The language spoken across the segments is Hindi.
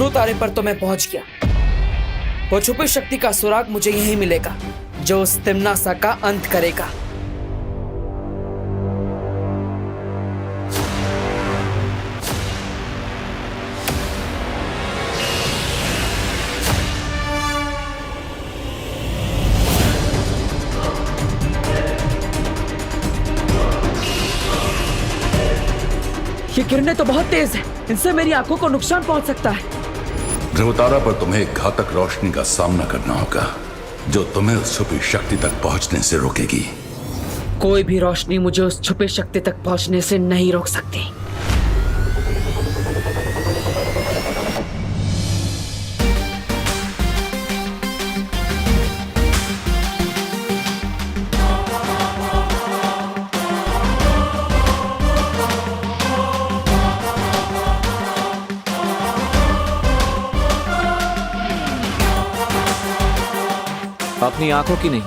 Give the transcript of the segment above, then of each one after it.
ध्रुव तारे पर तो मैं पहुंच गया। वो छुपी शक्ति का सुराग मुझे यही मिलेगा जो उस तिम्नासा का अंत करेगा। ये किरणें तो बहुत तेज हैं। इनसे मेरी आंखों को नुकसान पहुंच सकता है। ध्रुवतारा पर तुम्हें एक घातक रोशनी का सामना करना होगा जो तुम्हें उस छुपी शक्ति तक पहुंचने से रोकेगी। कोई भी रोशनी मुझे उस छुपी शक्ति तक पहुंचने से नहीं रोक सकती। अपनी आंखों की नहीं,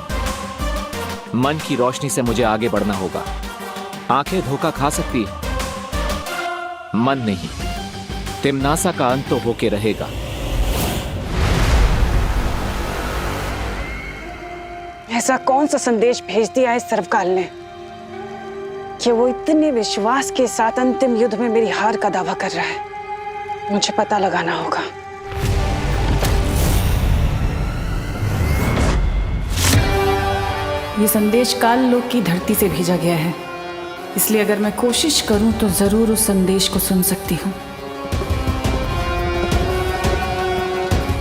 मन की रोशनी से मुझे आगे बढ़ना होगा। आंखें धोखा खा सकती है, मन नहीं। तिम्नासा का अंत तो होके रहेगा। ऐसा कौन सा संदेश भेज दिया है सर्वकाल ने कि वो इतने विश्वास के साथ अंतिम युद्ध में मेरी हार का दावा कर रहा है? मुझे पता लगाना होगा। ये संदेश काल लोक की धरती से भेजा गया है, इसलिए अगर मैं कोशिश करूं तो जरूर उस संदेश को सुन सकती हूं।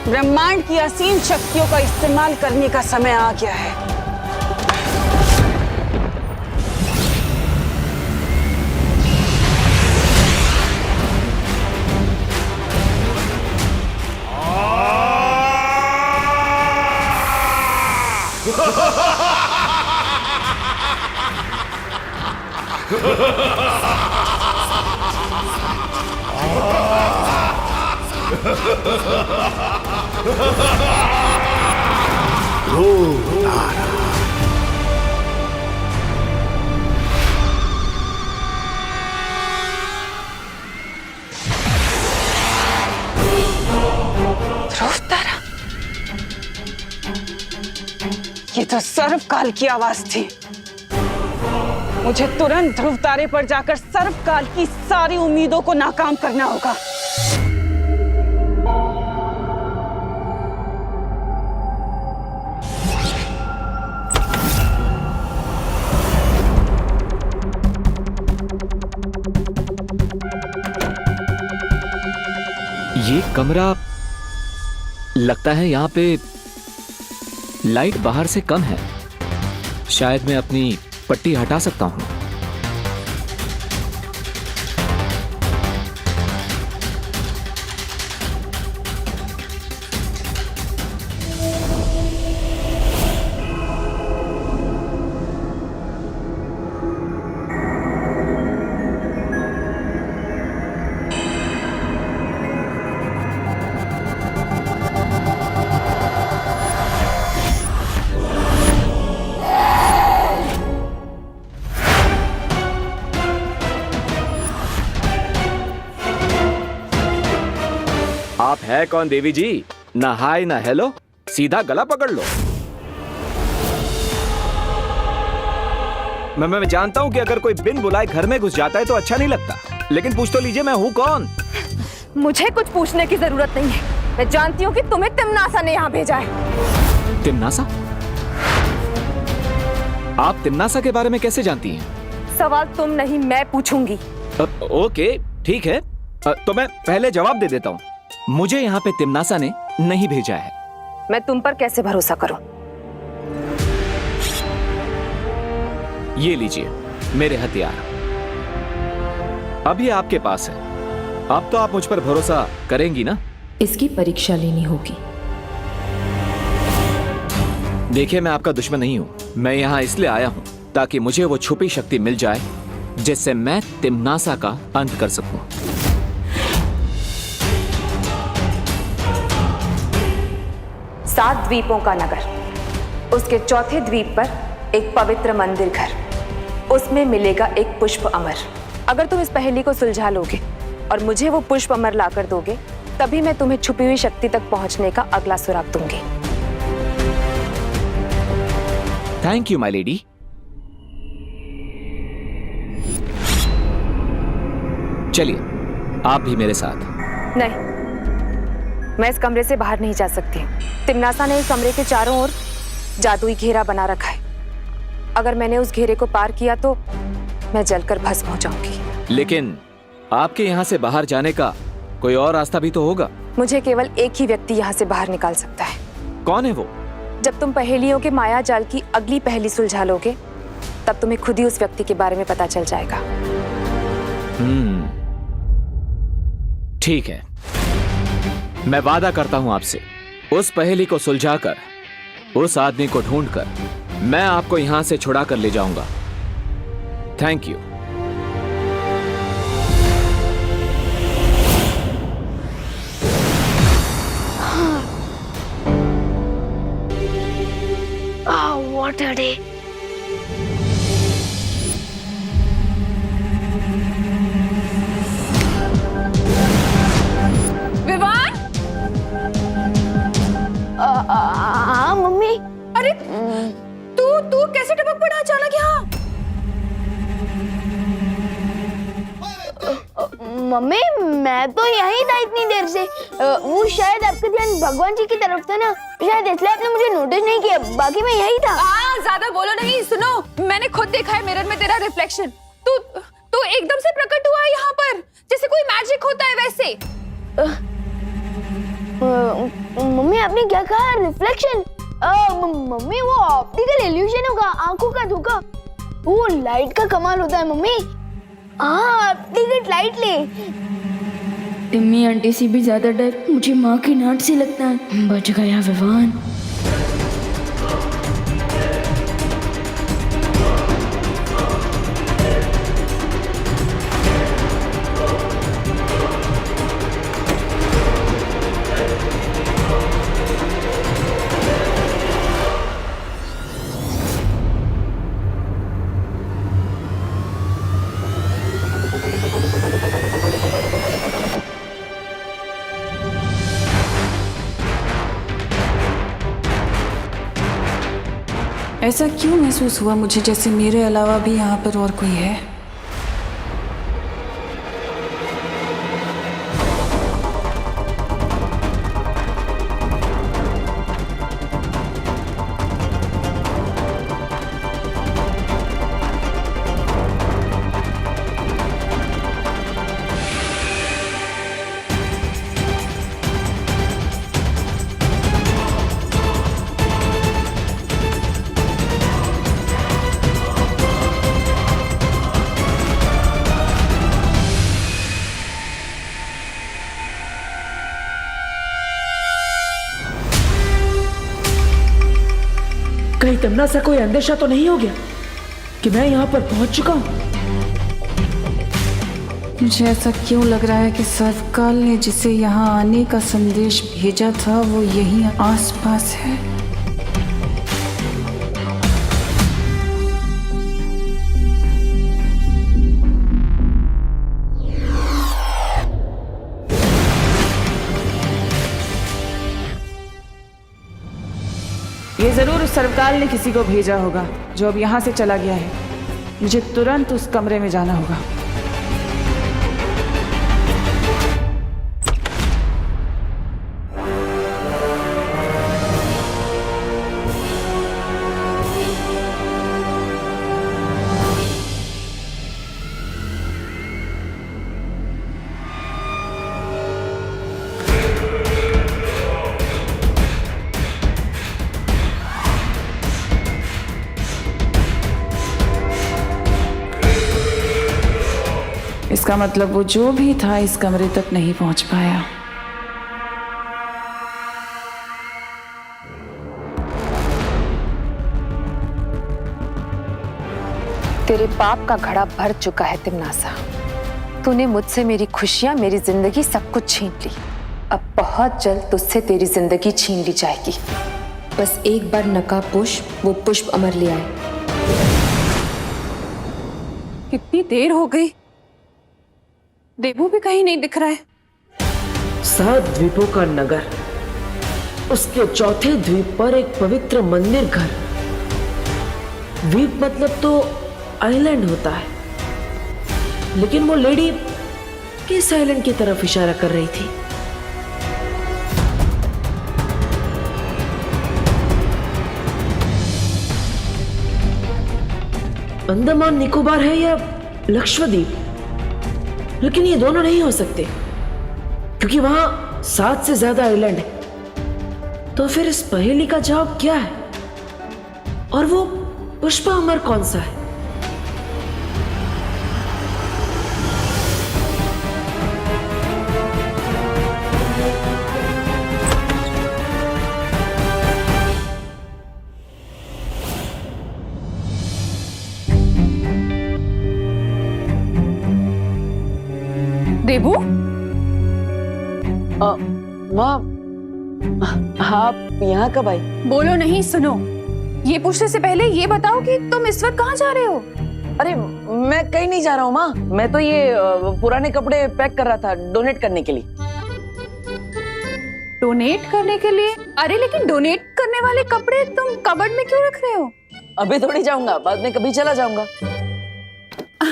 ब्रह्मांड की असीम शक्तियों का इस्तेमाल करने का समय आ गया है। ध्रुवतारा, ये तो सर्वकाल की आवाज थी। मुझे तुरंत ध्रुवतारे पर जाकर सर्वकाल की सारी उम्मीदों को नाकाम करना होगा। ये कमरा लगता है यहाँ पे लाइट बाहर से कम है। शायद मैं अपनी पट्टी हटा सकता हूं। आप है कौन देवी जी? ना हाय ना हेलो, सीधा गला पकड़ लो। मैं जानता हूं कि अगर कोई बिन बुलाए घर में घुस जाता है तो अच्छा नहीं लगता, लेकिन पूछ तो लीजिए मैं हूं कौन। मुझे कुछ पूछने की जरूरत नहीं है। मैं जानती हूँ कि तुम्हें तिम्नासा ने यहाँ भेजा है। तिम्नासा? आप तिम्नासा के बारे में कैसे जानती हैं? सवाल तुम नहीं मैं पूछूंगी। ओके ठीक है, तो मैं पहले जवाब दे देता हूँ। मुझे यहाँ पे तिम्नासा ने नहीं भेजा है। मैं तुम पर कैसे भरोसा करूं? ये लीजिए मेरे हथियार, अब ये आपके पास है। अब तो आप मुझ पर भरोसा करेंगी ना? इसकी परीक्षा लेनी होगी। देखिए मैं आपका दुश्मन नहीं हूं। मैं यहाँ इसलिए आया हूं ताकि मुझे वो छुपी शक्ति मिल जाए जिससे मैं तिम्नासा का अंत कर सकूं। सात द्वीपों का नगर, उसके चौथे द्वीप पर एक पवित्र मंदिर घर, उसमें मिलेगा एक पुष्प अमर। अगर तुम इस पहेली को सुलझा लोगे और मुझे वो पुष्प अमर लाकर दोगे तभी मैं तुम्हें छुपी हुई शक्ति तक पहुंचने का अगला सुराग दूंगी। Thank you my lady. चलिए आप भी मेरे साथ। नहीं, मैं इस कमरे से बाहर नहीं जा सकती। तिम्नासा ने इस कमरे के चारों ओर जादुई घेरा बना रखा है। अगर मैंने उस घेरे को पार किया तो मैं जलकर भस्म हो जाऊंगी। लेकिन आपके यहाँ से बाहर जाने का कोई और रास्ता भी तो होगा। मुझे केवल एक ही व्यक्ति यहाँ से बाहर निकाल सकता है। कौन है वो? जब तुम पहेलियों के माया जाल की अगली पहेली सुलझा लोगे, तब तुम्हें खुद ही उस व्यक्ति के बारे में पता चल जाएगा। ठीक है, मैं वादा करता हूं आपसे, उस पहेली को सुलझाकर, उस आदमी को ढूंढकर मैं आपको यहां से छुड़ा कर ले जाऊंगा। Thank you. What a day. Vivaan! हाँ मम्मी। अरे तू कैसे टपक पड़ा अचानक यहाँ? मम्मी मैं तो यहीं था इतनी देर से। वो शायद आपका ध्यान भगवान जी की तरफ था ना, शायद इसलिए आपने मुझे नोटिस नहीं किया। बाकी मैं यहीं था। ज्यादा बोलो नहीं। सुनो, मैंने खुद देखा है मिरर में तेरा रिफ्लेक्शन। तू एकदम से प्रकट हुआ है यहाँ पर, जैसे कोई मैजिक होता है वैसे। मम्मी आपने क्या कहा? रिफ्लेक्शन? मम्मी वो ऑप्टिकल इल्यूजन होगा, आंखों का धोखा। वो लाइट का कमाल होता है मम्मी। हाँ, टिकट लाइट ले। टिम्मी आंटी से भी ज्यादा डर मुझे माँ की डांट से लगता है। बच गया विवान। ऐसा क्यों महसूस हुआ मुझे जैसे मेरे अलावा भी यहाँ पर और कोई है? कहीं तिम्नासा कोई अंदेशा तो नहीं हो गया कि मैं यहाँ पर पहुंच चुका हूँ? मुझे ऐसा क्यों लग रहा है कि सर्वकाल ने जिसे यहाँ आने का संदेश भेजा था वो यहीं आसपास है। ये जरूर उस सर्वकाल ने किसी को भेजा होगा जो अब यहाँ से चला गया है। मुझे तुरंत उस कमरे में जाना होगा। इसका मतलब वो जो भी था इस कमरे तक नहीं पहुंच पाया। तेरे पाप का घड़ा भर चुका है तिम्नासा। तूने मुझसे मेरी खुशियां, मेरी जिंदगी सब कुछ छीन ली। अब बहुत जल्द तुझसे तेरी जिंदगी छीन ली जाएगी। बस एक बार नकाब पुष्प, वो पुष्प अमर ले आए। कितनी देर हो गई, देवू भी कहीं नहीं दिख रहा है। 7 द्वीपों का नगर, उसके चौथे द्वीप पर एक पवित्र मंदिर घर। द्वीप मतलब तो आइलैंड होता है, लेकिन वो लेडी किस आइलैंड की तरफ इशारा कर रही थी? अंडमान निकोबार है या लक्षद्वीप, लेकिन ये दोनों नहीं हो सकते क्योंकि वहां 7 से ज्यादा आइलैंड है। तो फिर इस पहेली का जवाब क्या है? और वो पुष्पा अमर कौन सा है? देबू, माँ, आप यहाँ कब आई? बोलो नहीं, सुनो। ये पूछने से पहले ये बताओ कि तुम इस वक्त कहाँ जा रहे हो? अरे मैं कहीं नहीं जा रहा हूँ माँ, मैं तो ये पुराने कपड़े पैक कर रहा था डोनेट करने के लिए। डोनेट करने के लिए? अरे लेकिन डोनेट करने वाले कपड़े तुम कबर्ड में क्यों रख रहे हो? अभी थोड़ी जाऊंगा, बाद में कभी चला जाऊंगा।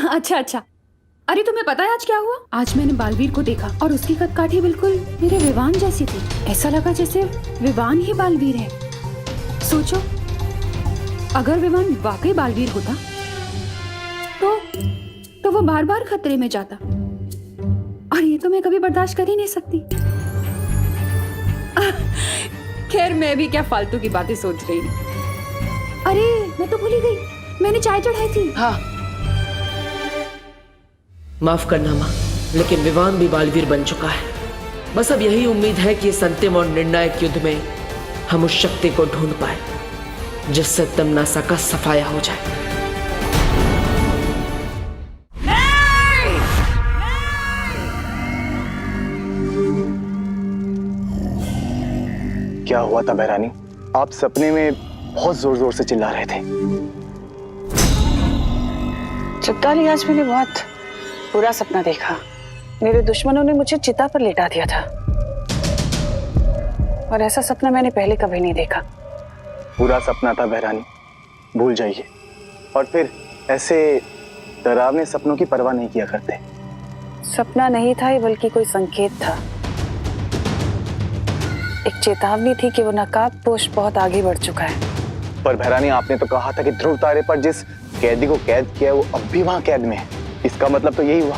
अच्छा अच्छा। अरे तुम्हें पता है आज क्या हुआ? आज मैंने बालवीर को देखा और उसकी कदकाठी बिल्कुल मेरे विवान जैसी थी। ऐसा लगा जैसे विवान ही बालवीर है। सोचो, अगर विवान वाकई बालवीर होता तो वो बार बार खतरे में जाता, और ये तो मैं कभी बर्दाश्त कर ही नहीं सकती। खैर, मैं भी क्या फालतू की बातें सोच रही हूँ। अरे मैं तो भूल ही गई, मैंने चाय चढ़ाई थी। हाँ, माफ करना माँ, लेकिन विवान भी बालवीर बन चुका है। बस अब यही उम्मीद है कि इस अंतिम और निर्णायक युद्ध में हम उस शक्ति को ढूंढ पाए जिससे तमनासा का सफाया हो जाए। क्या हुआ था बहरानी? आप सपने में बहुत जोर जोर से चिल्ला रहे थे। चित्ताली, आज मैंने बहुत बुरा सपना देखा। मेरे दुश्मनों ने मुझे चिता पर लेटा दिया था, और ऐसा सपना मैंने पहले कभी नहीं देखा। बुरा सपना था बहरानी, भूल जाइए। और फिर ऐसे डरावने सपनों की परवाह नहीं किया करते। सपना नहीं था ये, बल्कि कोई संकेत था। एक चेतावनी थी कि वो नकाबपोश बहुत आगे बढ़ चुका है। पर बहरानी, आपने तो कहा था कि ध्रुव तारे पर जिस कैदी को कैद किया है वो अब भी वहां कैद में है। इसका मतलब तो यही हुआ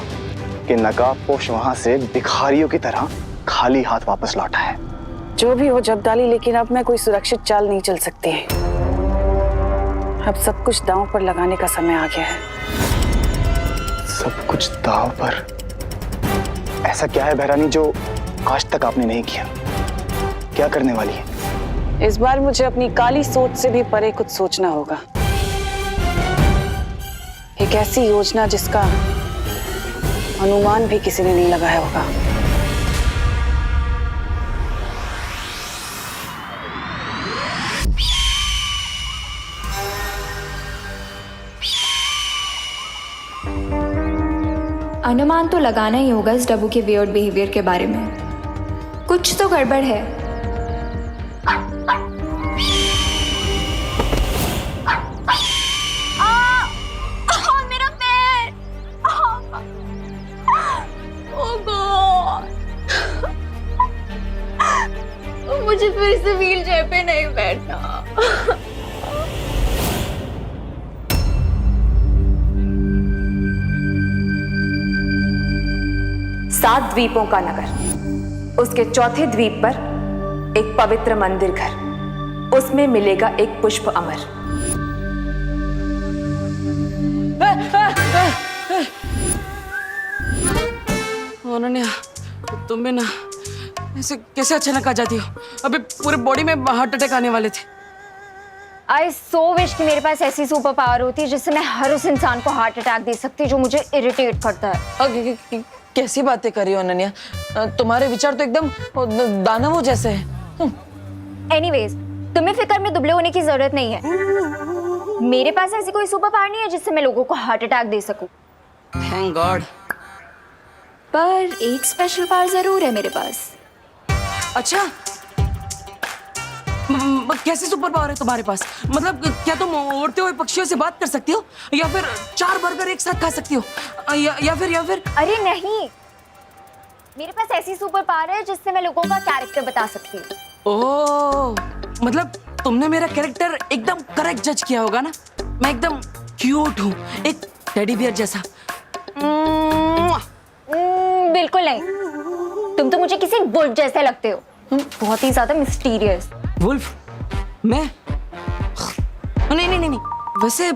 कि नकाबपोश वहां से भिखारियों की तरह खाली हाथ वापस लौटा है। जो भी हो जब्दाली, लेकिन अब मैं कोई सुरक्षित चाल नहीं चल सकती। अब सब कुछ दांव पर लगाने का समय आ गया है। सब कुछ दांव पर? ऐसा क्या है बहरानी जो आज तक आपने नहीं किया? क्या करने वाली है? इस बार मुझे अपनी काली सोच से भी परे कुछ सोचना होगा। एक ऐसी योजना जिसका अनुमान भी किसी ने नहीं लगाया होगा। अनुमान तो लगाना ही होगा इस डब्बू के वियर्ड बिहेवियर के बारे में। कुछ तो गड़बड़ है। मेरा पैर! ओह गॉड! मुझे फिर से व्हील चेयर पे नहीं बैठना। 7 द्वीपों का नगर, उसके चौथे द्वीप पर एक पवित्र मंदिर घर, उसमें मिलेगा एक पुष्प अमर। अनन्या, तुम भी ना ऐसे कैसे अचानक आ जाती हो? अभी पूरे बॉडी में हार्ट अटैक आने वाले थे। आई सो विश कि मेरे पास ऐसी सुपर पावर होती जिससे मैं हर उस इंसान को हार्ट अटैक दे सकती जो मुझे इरिटेट करता है। कैसी बातें कर रही हो अनन्या? तुम्हारे विचार तो एकदम दानवों जैसे हैं। एनीवेज, तुम्हें फिक्र में दुबले होने की जरूरत नहीं है। मेरे पास ऐसी कोई सुपर पावर नहीं है जिससे मैं लोगों को हार्ट अटैक दे सकूं। Thank God. पर एक स्पेशल पावर जरूर है मेरे पास। अच्छा, कैसे सुपर पावर है तुम्हारे पास? मतलब क्या तुम उड़ते हुए पक्षियों से बात कर सकती हो, या फिर 4 बर्गर एक साथ खा सकती हो, या फिर अरे नहीं, मेरे पास ऐसी सुपर पावर है जिससे मैं लोगों का कैरेक्टर बता सकती हूँ। ओह, मतलब तुमने मेरा कैरेक्टर एकदम करेक्ट जज किया होगा ना? मैं एकदम क्यूट हूँ, एक टेडी बियर जैसा। बिल्कुल नहीं, तुम तो मुझे किसी वुल्फ जैसे लगते हो, बहुत ही ज्यादा मिस्टीरियस। वुल्फ? मैं? नहीं, वैसे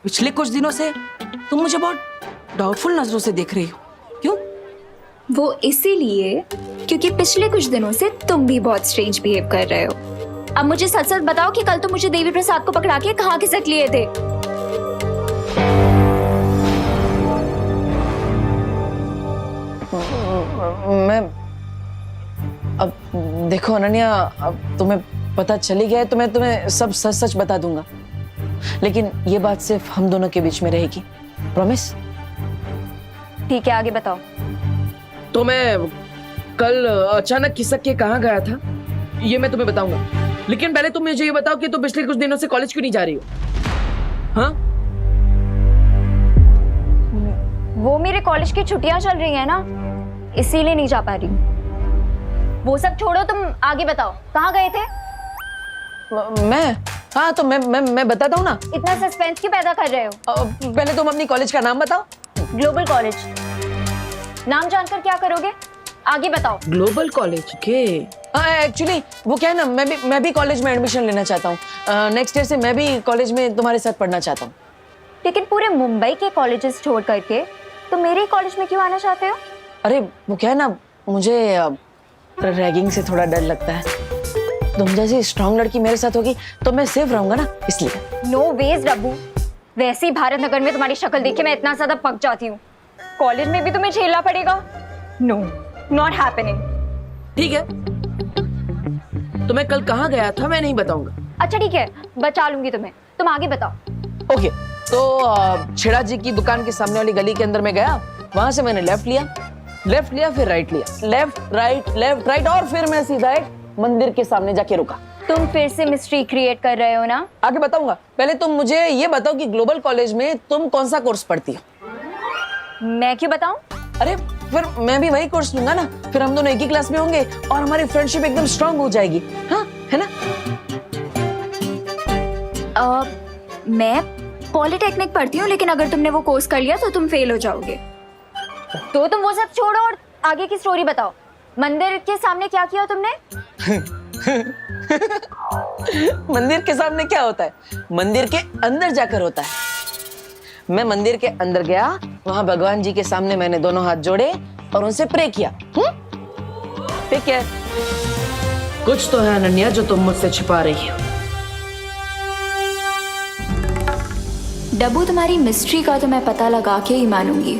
पिछले कुछ दिनों से तुम मुझे बहुत डाउटफुल नजरों से देख रही हो, क्यों? वो इसीलिए क्योंकि पिछले कुछ दिनों से तुम भी बहुत स्ट्रेंज बिहेव कर रहे हो। अब मुझे सच सच बताओ कि कल तुम मुझे देवी प्रसाद को पकड़ा के कहाँ खिसक लिए थे? मैं अब देखो अनन्या, अब तुम्हें पता चली गया है तो मैं तुम्हें सब सच सच बता दूंगा, लेकिन ये बात सिर्फ हम दोनों के बीच में रहेगी, प्रॉमिस? ठीक है, आगे बताओ। तो मैं कल अचानक खिसक के कहाँ गया था ये मैं तुम्हें बताऊंगा, लेकिन पहले तुम मुझे ये बताओ कि तुम पिछले कुछ दिनों से कॉलेज क्यों नहीं जा रही हो? हाँ? वो मेरे कॉलेज की छुट्टियां चल रही है ना, इसीलिए नहीं जा पा रही हूँ। वो सब छोड़ो, तुम आगे बताओ, कहाँ गए थे? मैं? हाँ तो मैं बताता हूँ ना। इतना सस्पेंस क्यों पैदा कर रहे हो? पहले तुम अपनी कॉलेज का नाम बताओ। Global college. नाम जानकर क्या करोगे? आगे बताओ। ग्लोबल कॉलेज के? एक्चुअली वो क्या है ना, मैं भी कॉलेज में एडमिशन लेना चाहता हूँ। नेक्स्ट ईयर से मैं भी कॉलेज में तुम्हारे साथ पढ़ना चाहता हूँ। लेकिन पूरे मुंबई के कॉलेजेस छोड़ करके तो मेरे ही कॉलेज में क्यों आना चाहते हो? अरे वो क्या है ना, मुझे रैगिंग से थोड़ा डर लगता है। तुम जैसी स्ट्रांग लड़की मेरे साथ होगी तो मैं सेफ रहूंगा ना, इसलिए। नो वेज रब्बू, वैसे ही भारत नगर में तुम्हारी शक्ल देख के मैं इतना ज्यादा पक जाती हूँ, कॉलेज में भी तुम्हें झेलना पड़ेगा। No, not happening. ठीक है, तो मैं कल कहाँ गया था मैं नहीं बताऊंगा। अच्छा ठीक है, बचा लूंगी तुम्हें, तुम आगे बताओ। ओके, तो छेड़ा जी की दुकान के सामने वाली गली के अंदर में गया, वहां से मैंने लेफ्ट लिया फिर राइट लिया, लेफ्ट राइट और फिर मैं सीधा एक मंदिर के सामने जाके रुका। तुम फिर से मिस्ट्री क्रिएट कर रहे हो ना? आगे बताऊंगा, पहले तुम मुझे ये बताओ कि ग्लोबल कॉलेज में तुम कौन सा कोर्स पढ़ती हो? मैं क्यों बताऊं? अरे फिर मैं भी वही कोर्स लूंगा ना, फिर हम दोनों एक ही क्लास में होंगे और हमारी फ्रेंडशिप एकदम स्ट्रांग हो जाएगी। हाँ, है ना? मैं पॉलिटेक्निक पढ़ती हूँ, लेकिन अगर तुमने वो कोर्स कर लिया तो तुम फेल हो जाओगे। तो तुम वो सब छोड़ो और आगे की स्टोरी बताओ। मंदिर के सामने क्या किया तुमने? मंदिर के सामने क्या होता है? मंदिर के अंदर जाकर होता है। मैं मंदिर के अंदर गया, वहां भगवान जी के सामने मैंने दोनों हाथ जोड़े और उनसे प्रे किया। ठीक है, कुछ तो है अनन्या जो तुम मुझसे छिपा रही हो। डब्बू, तुम्हारी मिस्ट्री का तो मैं पता लगा के ही मानूंगी।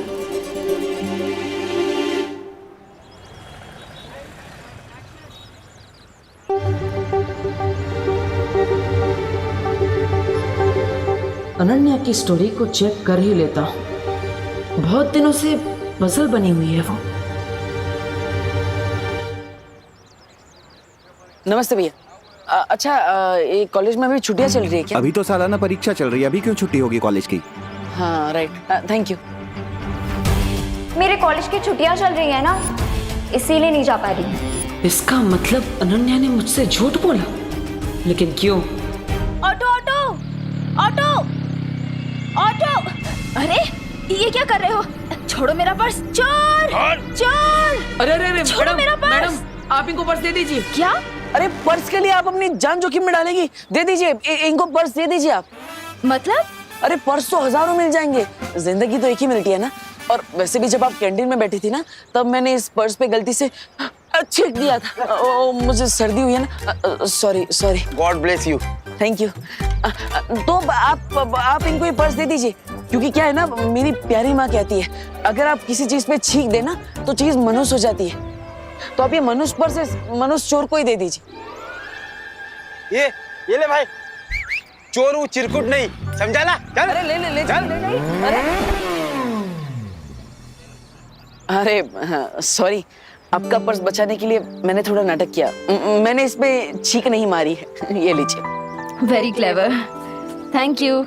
अनन्या की स्टोरी को चेक कर ही लेता हूँ, बहुत दिनों से पजल बनी हुई है वो। नमस्ते भैया। अच्छा, ये कॉलेज में अभी छुट्टियां चल रही है क्या? अभी तो सालाना परीक्षा चल रही है, अभी क्यों छुट्टी होगी कॉलेज की? हाँ राइट, थैंक यू। मेरे कॉलेज की छुट्टियां चल रही है ना, इसीलिए नहीं जा पा रही। इसका मतलब अनन्या ने मुझसे झूठ बोला, लेकिन क्यों? Auto auto auto auto! अरे ये क्या कर रहे हो? छोड़ो मेरा पर्स! चोर! चोर! अरे छोड़ो मेरा पर्स! मैडम आप इनको पर्स दे दीजिए। क्या? अरे पर्स के लिए आप अपनी जान जोखिम में डालेंगी? दे दीजिए, इनको पर्स दे दीजिए आप। मतलब? अरे पर्स तो हजारों मिल जाएंगे, जिंदगी तो एक ही मिलती है ना। और वैसे भी जब आप कैंटीन में बैठी थी ना, तब मैंने इस पर्स पे गलती से छींक दिया था। मुझे सर्दी हुई है ना, sorry. God bless you. Thank you. तो आप इनको ये पर्स दे दीजिए, क्योंकि क्या है ना, मेरी प्यारी माँ कहती है अगर आप किसी चीज पे छींक देना तो चीज मनुष्य हो जाती है। तो आप ये मनुष्य पर्स मनुष्य चोर को ही दे दीजिए। ये ले भाई, चोर वो चिरकुट नहीं, समझा ना? चल। अरे ले चल। अरे सॉरी, आपका पर्स बचाने के लिए मैंने थोड़ा नाटक किया। मैंने इस पे छींक नहीं मारी है। ये लीजिए। Very clever, thank you.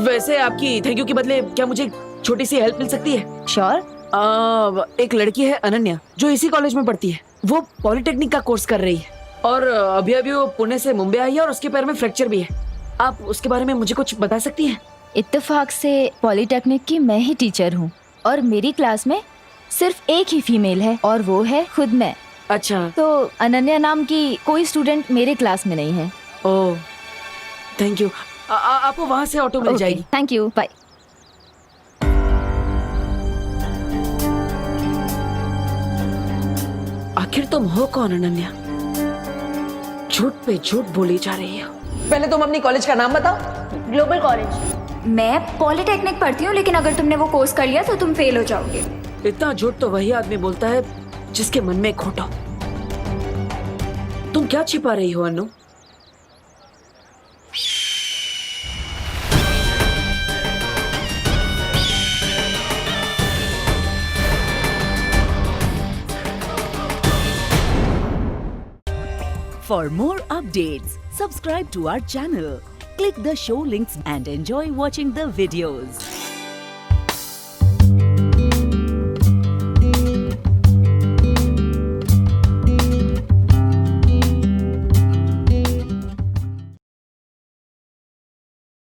वैसे आपकी थैंक यू के बदले क्या मुझे छोटी सी हेल्प मिल सकती है? श्योर। एक लड़की है अनन्या जो इसी कॉलेज में पढ़ती है। वो पॉलिटेक्निक का कोर्स कर रही है और अभी अभी वो पुणे से मुंबई आई है और उसके पैर में फ्रैक्चर भी है। आप उसके बारे में मुझे कुछ बता सकती हैं? इत्तेफाक से पॉलिटेक्निक की मैं ही टीचर हूँ और मेरी क्लास में सिर्फ एक ही फीमेल है और वो है खुद मैं। अच्छा। तो अनन्या नाम की कोई स्टूडेंट मेरे क्लास में नहीं है। Oh, thank you. आपको वहाँ से ऑटो मिल जाएगी। Thank you, bye. आखिर तुम हो कौन अनन्या? झूठ पे झूठ बोली जा रही है। पहले तुम अपनी कॉलेज का नाम बताओ। Global college. मैं पॉलिटेक्निक पढ़ती हूँ, लेकिन अगर तुमने वो कोर्स कर लिया तो तुम फेल हो जाओगे। इतना झूठ तो वही आदमी बोलता है जिसके मन में खोट हो। तुम क्या छिपा रही हो अनु? For more updates, subscribe to our channel, click the show links and enjoy watching the videos.